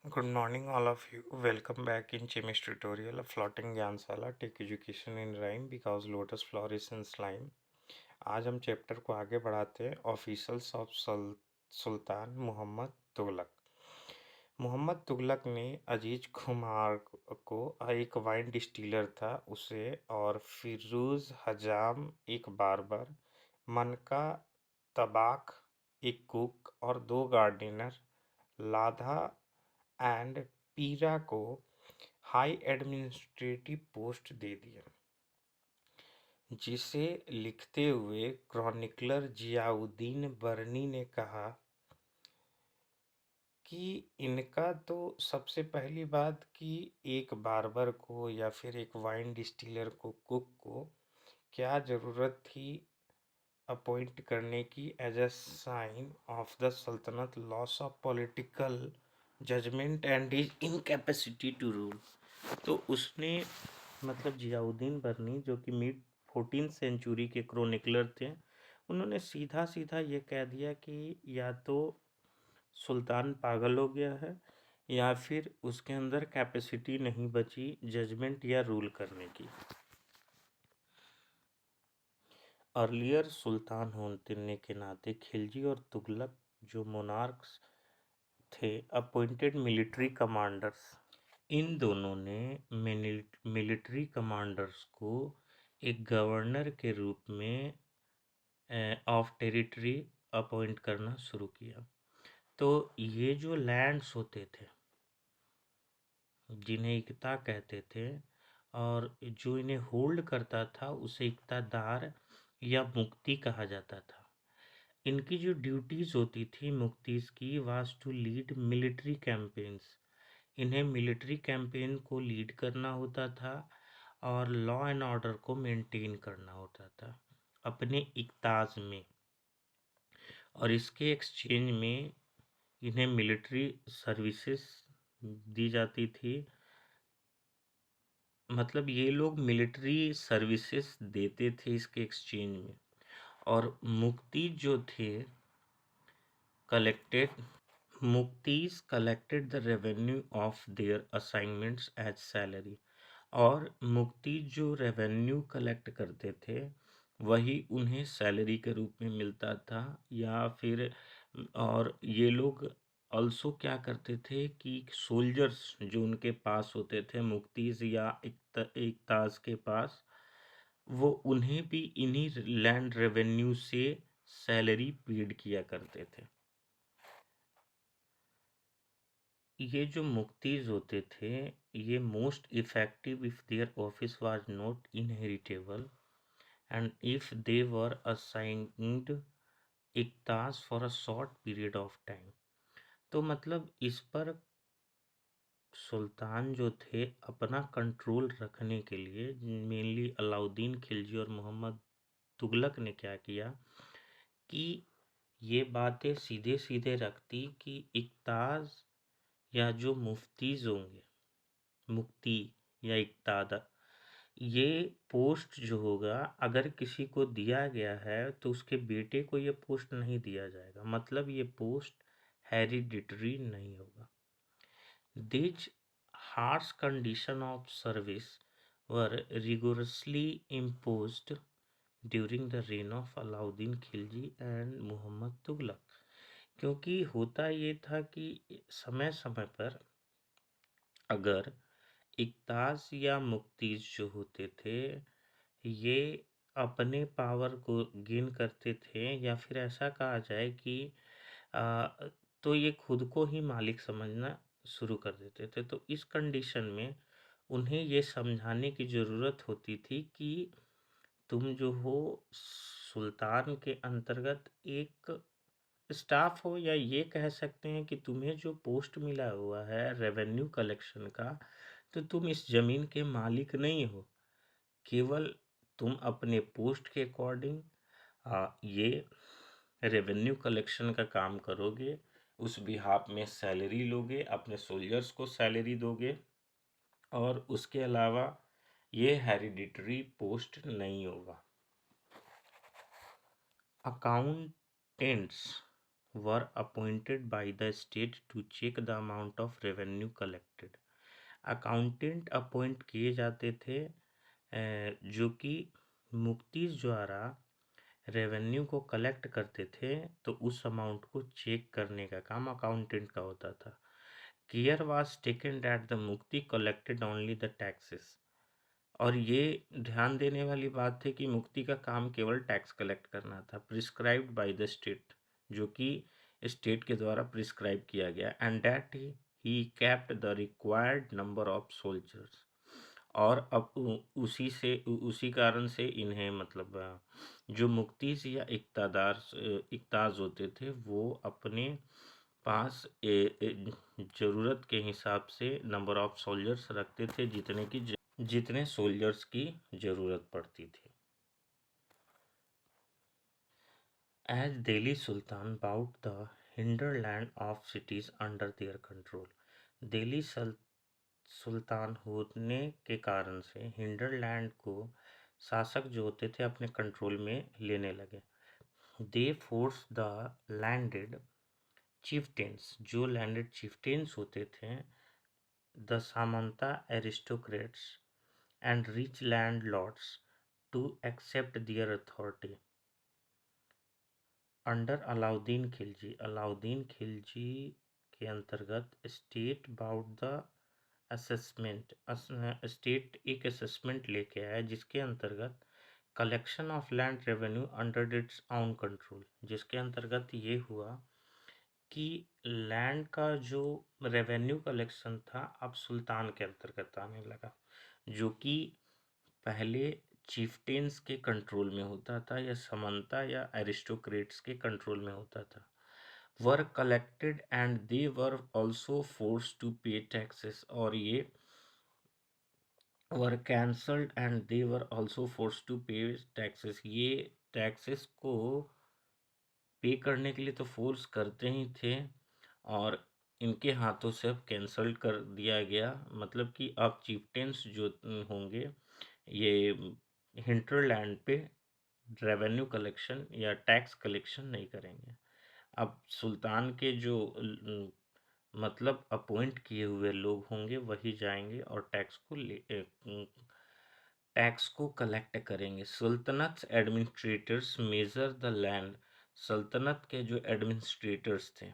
Good morning, all of you. Welcome back in chemistry tutorial of Floating Gyansala. Take education in rhyme because lotus flourish in slime. आज हम chapter को आगे बढ़ाते हैं officials of sultan Mohammad Tughlaq. Mohammad Tughlaq ने अजीज खुमार को एक वाइन डिस्टिलर था उसे और फिरोज हजाम एक बार्बर, मनका तबाक एक कुक और दो गार्डनर, लाधा एंड पीरा को हाई एडमिनिस्ट्रेटिव पोस्ट दे दिया, जिसे लिखते हुए क्रॉनिकलर जियाउद्दीन बर्नी ने कहा कि इनका तो सबसे पहली बात कि एक बार्बर को या फिर एक वाइन डिस्टिलर को, कुक को क्या ज़रूरत थी अपॉइंट करने की as a sign of the सल्तनत loss of political judgment and is incapacity to rule. तो उसने मतलब जियाउद्दीन बर्नी जो कि मिड 14th सेंचुरी के क्रोनिकलर थे, उन्होंने सीधा सीधा ये कह दिया कि या तो सुल्तान पागल हो गया है या फिर उसके अंदर कैपेसिटी नहीं बची जजमेंट या रूल करने की। अर्लियर सुल्तान होने के नाते खिलजी और तुगलक जो मोनार्क्स थे अपॉइंटेड मिलिट्री कमांडर्स। इन दोनों ने मिलिट्री कमांडर्स को एक गवर्नर के रूप में ऑफ टेरिटरी अपॉइंट करना शुरू किया। तो ये जो लैंड्स होते थे जिन्हें इक्ता कहते थे और जो इन्हें होल्ड करता था उसे इक्तादार या मुक्ति कहा जाता था। इनकी जो ड्यूटीज़ होती थी मुक्तीज़ की was to lead military campaigns. इन्हें मिलिट्री कैंपेन को लीड करना होता था और लॉ एंड ऑर्डर को मेंटेन करना होता था अपने इक्ताज में, और इसके एक्सचेंज में इन्हें मिलिट्री सर्विसेज दी जाती थी। मतलब ये लोग मिलिट्री सर्विसेज देते थे इसके एक्सचेंज में। और मुक्ति जो थे muqtis collected the revenue of their assignments as salary. और मुक्ति जो रेवेन्यू कलेक्ट करते थे वही उन्हें सैलरी के रूप में मिलता था। या फिर और ये लोग ऑल्सो क्या करते थे कि सोल्जर्स जो उनके पास होते थे मुक्तीज या इक्ताज के पास, वो उन्हें भी इन्हीं लैंड रेवेन्यू से सैलरी पेड किया करते थे। ये जो मुक्तीज होते थे ये most effective if their office was not inheritable and if they were assigned iqtas for a short period of time. तो मतलब इस पर सुल्तान जो थे अपना कंट्रोल रखने के लिए मेनली अलाउद्दीन खिलजी और मोहम्मद तुगलक ने क्या किया कि ये बातें सीधे सीधे रखती कि इक्ताज या जो मुफ्तीज होंगे मुक्ति या इक्तादा, ये पोस्ट जो होगा अगर किसी को दिया गया है तो उसके बेटे को ये पोस्ट नहीं दिया जाएगा। मतलब ये पोस्ट हेरिडिटरी नहीं होगा। These harsh conditions of service were rigorously imposed during the reign of Alauddin Khilji and Mohammad Tughlaq, क्योंकि होता ये था कि समय समय पर अगर इक्ताज या मुक्तीज जो होते थे ये अपने पावर को गेन करते थे या फिर ऐसा कहा जाए कि आ, तो ये खुद को ही मालिक समझना शुरू कर देते थे। तो इस कंडीशन में उन्हें ये समझाने की ज़रूरत होती थी कि तुम जो हो सुल्तान के अंतर्गत एक स्टाफ हो, या ये कह सकते हैं कि तुम्हें जो पोस्ट मिला हुआ है रेवेन्यू कलेक्शन का, तो तुम इस ज़मीन के मालिक नहीं हो। केवल तुम अपने पोस्ट के अकॉर्डिंग ये रेवेन्यू कलेक्शन का काम करोगे, उस बिहाफ में सैलरी लोगे, अपने सोल्जर्स को सैलरी दोगे, और उसके अलावा ये हेरिडिटरी पोस्ट नहीं होगा। Accountants were appointed by the state to check the amount of revenue collected. Accountant appoint किए जाते थे जो कि मुक्तिज द्वारा रेवेन्यू को कलेक्ट करते थे, तो उस अमाउंट को चेक करने का काम अकाउंटेंट का होता था। Care was taken that the मुक्ति कलेक्टेड ओनली द टैक्सेस, और ये ध्यान देने वाली बात थी कि मुक्ति का काम केवल टैक्स कलेक्ट करना था, प्रिस्क्राइब्ड बाय द स्टेट, जो कि स्टेट के द्वारा प्रिस्क्राइब किया गया, and that he kept the required number of soldiers. और अब उसी कारण से इन्हें मतलब जो मुक्तिज या इक्ताज होते थे वो अपने पास जरूरत के हिसाब से नंबर ऑफ सोल्जर्स रखते थे जितने सोल्जर्स की जरूरत पड़ती थी। As Delhi sultan brought the hinterland of cities under their control, Delhi सुल्तान होने के कारण से हिंडरलैंड को शासक जो होते थे अपने कंट्रोल में लेने लगे। They force the landed chieftains, जो लैंडेड चिफ्टेंस होते थे, द सामंता aristocrats and rich land lords to accept their authority under Alauddin Khilji. Alauddin Khilji के अंतर्गत state brought the assessment, state एक असेसमेंट लेके आया जिसके अंतर्गत collection of land revenue under its own control, जिसके अंतर्गत ये हुआ कि लैंड का जो रेवेन्यू कलेक्शन था अब सुल्तान के अंतर्गत आने लगा, जो कि पहले चीफ्टेंस के कंट्रोल में होता था या समंता या एरिस्टोक्रेट्स के कंट्रोल में होता था। Were collected and they were also forced to pay taxes, और ये were cancelled and they were also forced to pay taxes, ये टैक्सेस को पे करने के लिए तो फोर्स करते ही थे और इनके हाथों से अब कैंसल कर दिया गया। मतलब कि अब चीफ्टेंस जो होंगे ये हिंटरलैंड पे रेवेन्यू कलेक्शन या टैक्स कलेक्शन नहीं करेंगे। अब सुल्तान के जो मतलब अपॉइंट किए हुए लोग होंगे वही जाएंगे और टैक्स को कलेक्ट करेंगे। सुल्तनत एडमिनिस्ट्रेटर्स मेजर द लैंड, सल्तनत के जो एडमिनिस्ट्रेटर्स थे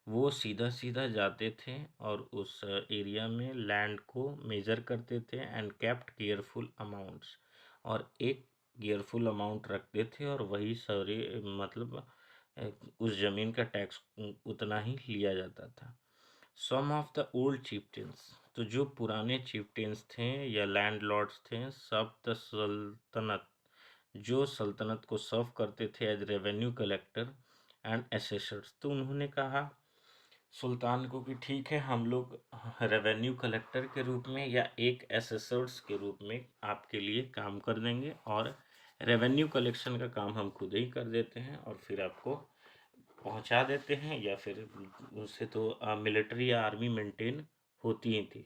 वो सीधा सीधा जाते थे और उस एरिया में लैंड को मेजर करते थे एंड केप्ट केयरफुल अमाउंट्स, और एक केयरफुल अमाउंट रखते थे और वही सारे मतलब उस जमीन का टैक्स उतना ही लिया जाता था। सम ऑफ द ओल्ड चिफ्टेंस, तो जो पुराने चिफ्टेंस थे या लैंड लॉर्ड्स थे, सब द सल्तनत, जो सल्तनत को सर्व करते थे as revenue collector and assessors, तो उन्होंने कहा सुल्तान को कि ठीक है हम लोग रेवेन्यू कलेक्टर के रूप में या एक एसेसर्स के रूप में आपके लिए काम कर देंगे और रेवेन्यू कलेक्शन का काम हम खुद ही कर देते हैं और फिर आपको पहुंचा देते हैं, या फिर उससे तो मिलिट्री या आर्मी मेंटेन होती ही थी।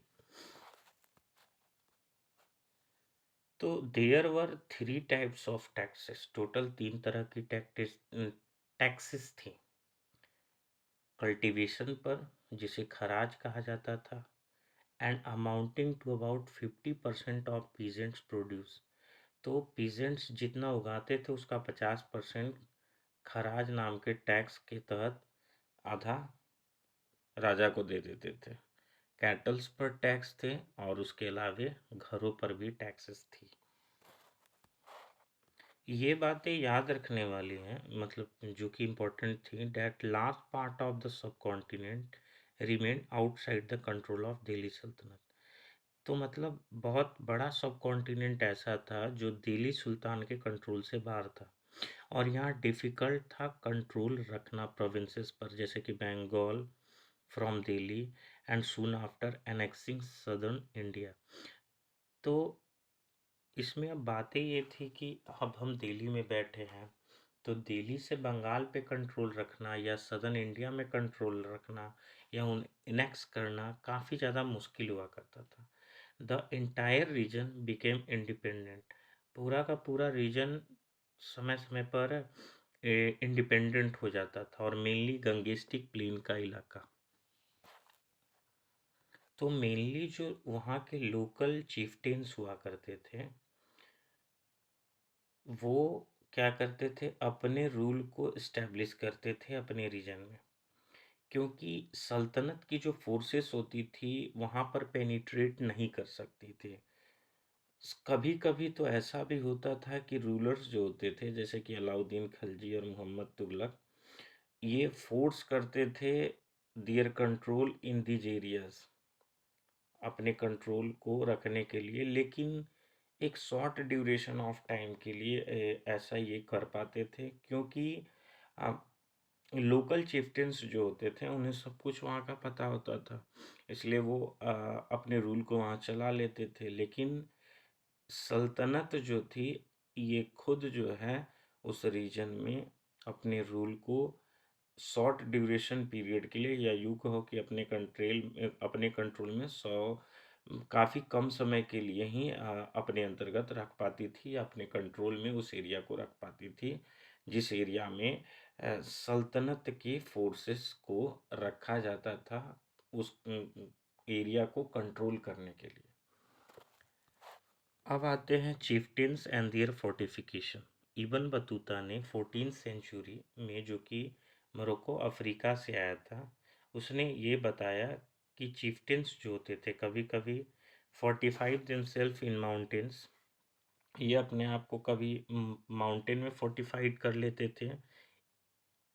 तो there were 3 types of taxes, total 3 तरह की टैक्सेस थी। कल्टीवेशन पर, जिसे खराज कहा जाता था, and amounting to about 50% of peasants produce, तो पीजेंट्स जितना उगाते थे उसका 50% खराज नाम के टैक्स के तहत आधा राजा को दे देते थे। कैटल्स पर टैक्स थे और उसके अलावे घरों पर भी टैक्सेस थी। ये बातें याद रखने वाली हैं, मतलब जो कि इम्पोर्टेंट थी, that last part of the sub continent remain outside the control of Delhi सल्तनत, तो मतलब बहुत बड़ा सब कॉन्टिनेंट ऐसा था जो दिल्ली सुल्तान के कंट्रोल से बाहर था और यहाँ डिफ़िकल्ट था कंट्रोल रखना प्रोविंसेस पर, जैसे कि Bengal from Delhi and soon after annexing southern India. तो इसमें अब बातें ये थी कि अब हम दिल्ली में बैठे हैं तो दिल्ली से बंगाल पे कंट्रोल रखना या सदर्न इंडिया में कंट्रोल रखना या उन इनेक्स करना काफ़ी ज़्यादा मुश्किल हुआ करता था। The entire reason became independent, पूरा का पूरा रीजन समय समय पर इंडिपेंडेंट हो जाता था, और मेनली गंगेस्टिक प्लेन का इलाका। तो मेनली जो वहाँ के लोकल चीफ्टेन्स हुआ करते थे, वो क्या करते थे, अपने रूल को इस्टेब्लिश करते थे अपने रीजन में, क्योंकि सल्तनत की जो फोर्सेस होती थी वहाँ पर पेनिट्रेट नहीं कर सकती थी। कभी कभी तो ऐसा भी होता था कि रूलर्स जो होते थे, जैसे कि अलाउद्दीन खिलजी और मोहम्मद तुगलक, ये फोर्स करते थे दियर कंट्रोल इन दीज एरियाज, अपने कंट्रोल को रखने के लिए, लेकिन एक शॉर्ट ड्यूरेशन ऑफ टाइम के लिए ऐसा ये कर पाते थे, क्योंकि लोकल चिफ्टेंस जो होते थे उन्हें सब कुछ वहाँ का पता होता था, इसलिए वो अपने रूल को वहाँ चला लेते थे। लेकिन सल्तनत जो थी, ये खुद जो है उस रीजन में अपने रूल को शॉर्ट ड्यूरेशन पीरियड के लिए, या यूँ कहो कि अपने कंट्रोल में काफ़ी कम समय के लिए ही अपने अंतर्गत रख पाती थी, अपने कंट्रोल में उस एरिया को रख पाती थी जिस एरिया में सल्तनत के फोर्सेस को रखा जाता था, उस एरिया को कंट्रोल करने के लिए। अब आते हैं chieftains and their fortification. Ibn Battuta ने 14th सेंचुरी में, जो कि मोरक्को अफ्रीका से आया था, उसने ये बताया कि चीफ्टेंस जो होते थे कभी कभी फोर्टिफाइड देमसेल्फ इन माउंटेन्स, ये अपने आप को कभी माउंटेन में फोर्टिफाइड कर लेते थे,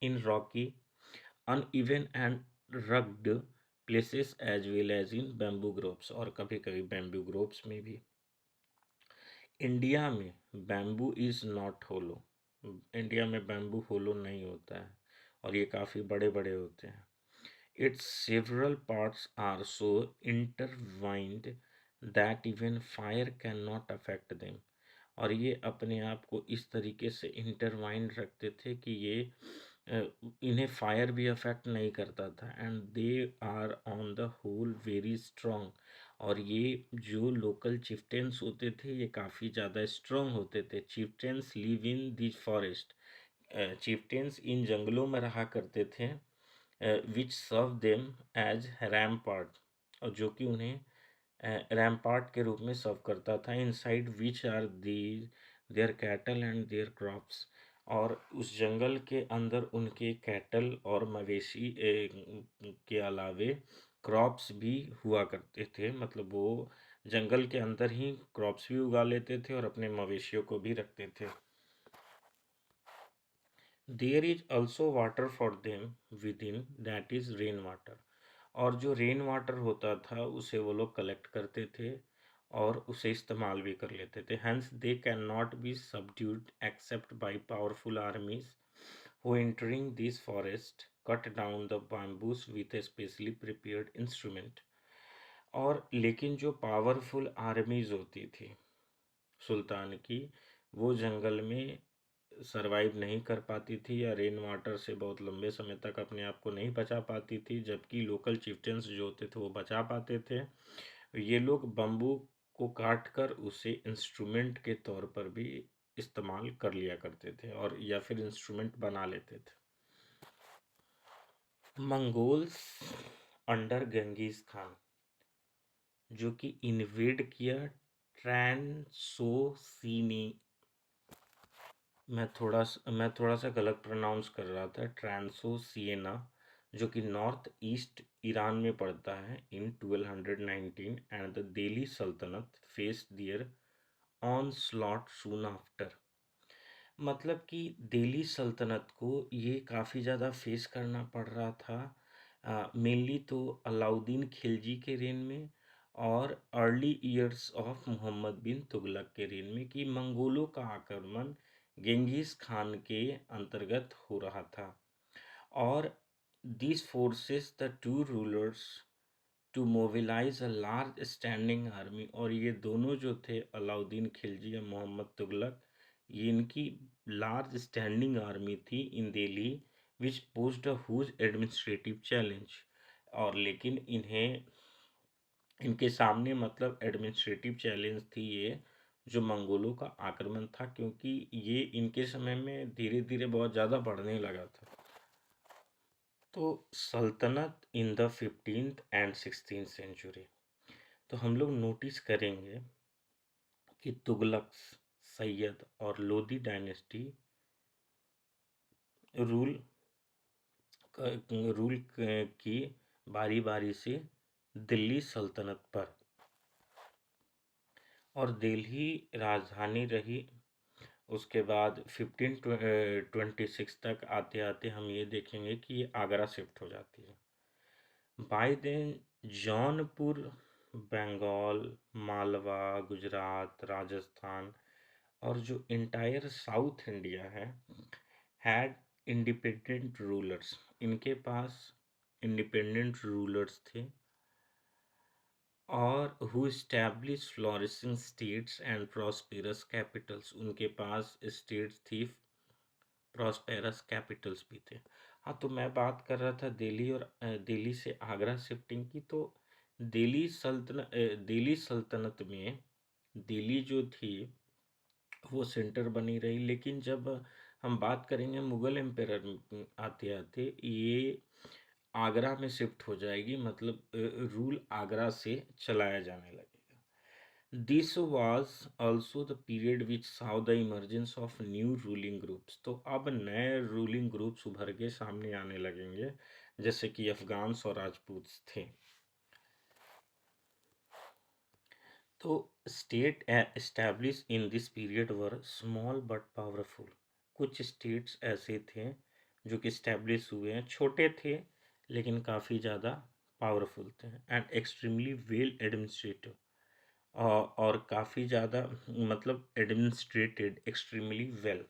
in rocky uneven and rugged places as well as in bamboo groves, और कभी कभी बैम्बू ग्रोव्स में भी। इंडिया में bamboo is not hollow, India में बैम्बू होलो नहीं होता है, और ये काफ़ी बड़े बड़े होते हैं। Its several parts are so intertwined that even fire can not affect them, और ये अपने आप को इस तरीके से इंटरवाइंड रखते थे कि ये इन्हें फायर भी अफेक्ट नहीं करता था, and they are on the whole very strong, और ये जो लोकल चिफ्टेंस होते थे ये काफ़ी ज़्यादा स्ट्रॉन्ग होते थे। चिफ्टेंस लिव इन दिस फॉरेस्ट, चिफ्टेंस इन जंगलों में रहा करते थे, विच सर्व देम एज रैम्पार्ट, और जो कि उन्हें रैम्पार्ट के रूप में सर्व करता था, inside which are their cattle and their crops, और उस जंगल के अंदर उनके कैटल और मवेशी के अलावे क्रॉप्स भी हुआ करते थे, मतलब वो जंगल के अंदर ही क्रॉप्स भी उगा लेते थे और अपने मवेशियों को भी रखते थे। There is also water for them within, that is rain water, और जो रेन वाटर होता था उसे वो लोग कलेक्ट करते थे और उसे इस्तेमाल भी कर लेते थे। Hence they can not be subdued except by powerful armies who entering this forest cut down the bamboos with a specially prepared instrument। और लेकिन जो पावरफुल आर्मीज होती थी सुल्तान की, वो जंगल में सरवाइव नहीं कर पाती थी, या रेन वाटर से बहुत लंबे समय तक अपने आप को नहीं बचा पाती थी, जबकि लोकल चिफ्टेंस जो होते थे वो बचा पाते थे। ये लोग बम्बू को काट कर उसे इंस्ट्रूमेंट के तौर पर भी इस्तेमाल कर लिया करते थे, और या फिर इंस्ट्रूमेंट बना लेते थे। मंगोल्स अंडर गंगीज खान, जो कि इन्वेड किया ट्रांसोसीनी, मैं थोड़ा सा गलत प्रोनाउंस कर रहा था, ट्रांसोसिएना, जो कि नॉर्थ ईस्ट ईरान में पड़ता है, इन 1219, and the Delhi Sultanate faced their onslaught soon after. मतलब कि दिल्ली सल्तनत को ये काफ़ी ज़्यादा फेस करना पड़ रहा था, मेनली तो अलाउद्दीन खिलजी के रेन में और अर्ली ईयर्स ऑफ मोहम्मद बिन तुगलक के रेन में, कि मंगोलों का आक्रमण गेंगिस खान के अंतर्गत हो रहा था, और this forces the two rulers to mobilize a large standing army, और ये दोनों जो थे अलाउद्दीन खिलजी या मोहम्मद तुगलक, ये इनकी लार्ज स्टैंडिंग आर्मी थी इन दिल्ली, विच पोज्ड अ हुज एडमिनिस्ट्रेटिव चैलेंज, और लेकिन इन्हें इनके सामने मतलब एडमिनिस्ट्रेटिव चैलेंज थी ये, जो मंगोलों का आक्रमण था, क्योंकि ये इनके समय में धीरे धीरे बहुत ज़्यादा बढ़ने लगा था। तो सल्तनत in the 15th and 16th century, तो हम लोग नोटिस करेंगे कि तुगलक, सैयद और लोदी डायनेस्टी रूल रूल की बारी बारी से दिल्ली सल्तनत पर, और दिल्ली राजधानी रही। उसके बाद 1526 तक आते आते हम ये देखेंगे कि ये आगरा शिफ्ट हो जाती है। बाय देन जौनपुर, बंगाल, मालवा, गुजरात, राजस्थान और जो इंटायर साउथ इंडिया है हैड इंडिपेंडेंट रूलर्स। इनके पास इंडिपेंडेंट रूलर्स थे, और who establish flourishing states and prosperous Capitals. उनके पास स्टेट्स थी, प्रॉस्पेरस कैपिटल्स भी थे। हाँ, तो मैं बात कर रहा था दिल्ली और दिल्ली से आगरा शिफ्टिंग की। तो दिल्ली सल्तनत में दिल्ली जो थी वो सेंटर बनी रही, लेकिन जब हम बात करेंगे मुगल एम्पायर आते आते ये आगरा में शिफ्ट हो जाएगी, मतलब रूल आगरा से चलाया जाने लगेगा। This was also the period which saw the emergence of new ruling groups. तो अब नए रूलिंग ग्रुप्स उभर के सामने आने लगेंगे, जैसे कि अफगान्स और राजपूत थे। तो state establish in this period were small but powerful. कुछ स्टेट्स ऐसे थे जो कि स्टैब्लिश हुए हैं, छोटे थे लेकिन काफ़ी ज़्यादा पावरफुल थे, एंड एक्सट्रीमली वेल एडमिनिस्ट्रेटिव, और काफ़ी ज़्यादा, मतलब एडमिनिस्ट्रेटेड एक्सट्रीमली वेल,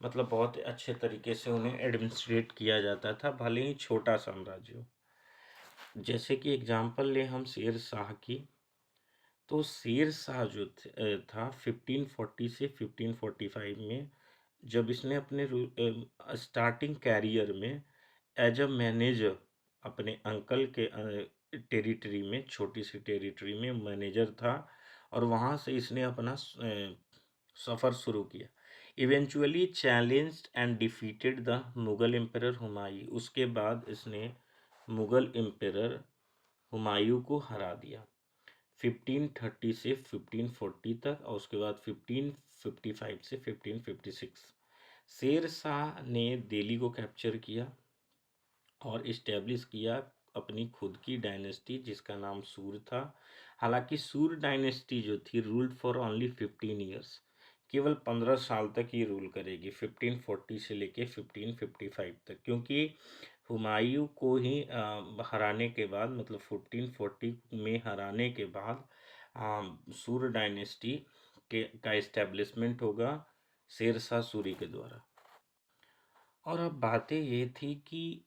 मतलब बहुत अच्छे तरीके से उन्हें एडमिनिस्ट्रेट किया जाता था, भले ही छोटा साम्राज्य हो। जैसे कि एग्जांपल ले हम शेर शाह की, तो शेर शाह जो था 1540 से 1545 में, जब इसने अपने स्टार्टिंग कैरियर में एज अ मैनेजर अपने अंकल के टेरिटरी में, छोटी सी टेरिटरी में मैनेजर था, और वहाँ से इसने अपना सफ़र शुरू किया। Eventually challenged and defeated the Mughal emperor Humayun. उसके बाद इसने मुगल एम्परर हुमायूं को हरा दिया 1530 से 1540 तक, और उसके बाद 1555 से 1556 शेर शाह ने दिल्ली को कैप्चर किया और इस्टेब्लिश किया अपनी खुद की डायनेस्टी, जिसका नाम सूर था। हालांकि सूर डायनेस्टी जो थी रूल्ड फॉर ओनली 15 ईयर्स, केवल 15 साल तक ये रूल करेगी 1540 से लेके 1555 तक, क्योंकि हुमायूं को ही हराने के बाद, मतलब 1440 में हराने के बाद सूर डायनेस्टी का इस्टेब्लिशमेंट होगा शेर शाह सूरी के द्वारा। और अब बातें ये थी कि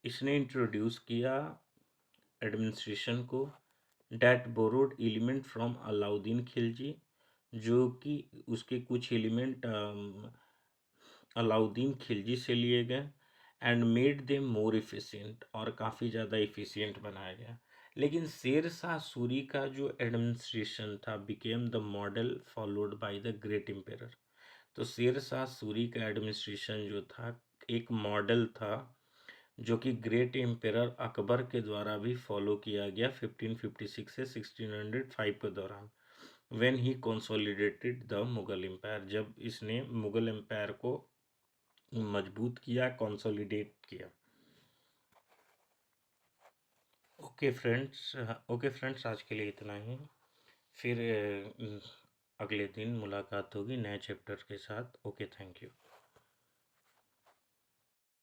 इसने इंट्रोड्यूस किया एडमिनिस्ट्रेशन को, that borrowed element from Alauddin Khilji, जो कि उसके कुछ एलिमेंट अलाउद्दीन खिलजी से लिए गए, and made them more efficient, और काफ़ी ज़्यादा इफ़िशिएंट बनाया गया। लेकिन शेर शाह सूरी का जो एडमिनिस्ट्रेशन था became the model followed by the great emperor. तो शेर शाह सूरी का एडमिनिस्ट्रेशन जो था एक मॉडल था, जो कि ग्रेट एम्परर अकबर के द्वारा भी फॉलो किया गया 1556 से 1605 के दौरान, when he consolidated the Mughal empire, जब इसने मुगल एम्पायर को मजबूत किया, कंसोलिडेट किया। ओके फ्रेंड्स, आज के लिए इतना ही। फिर अगले दिन मुलाकात होगी नए चैप्टर के साथ। Okay, thank you.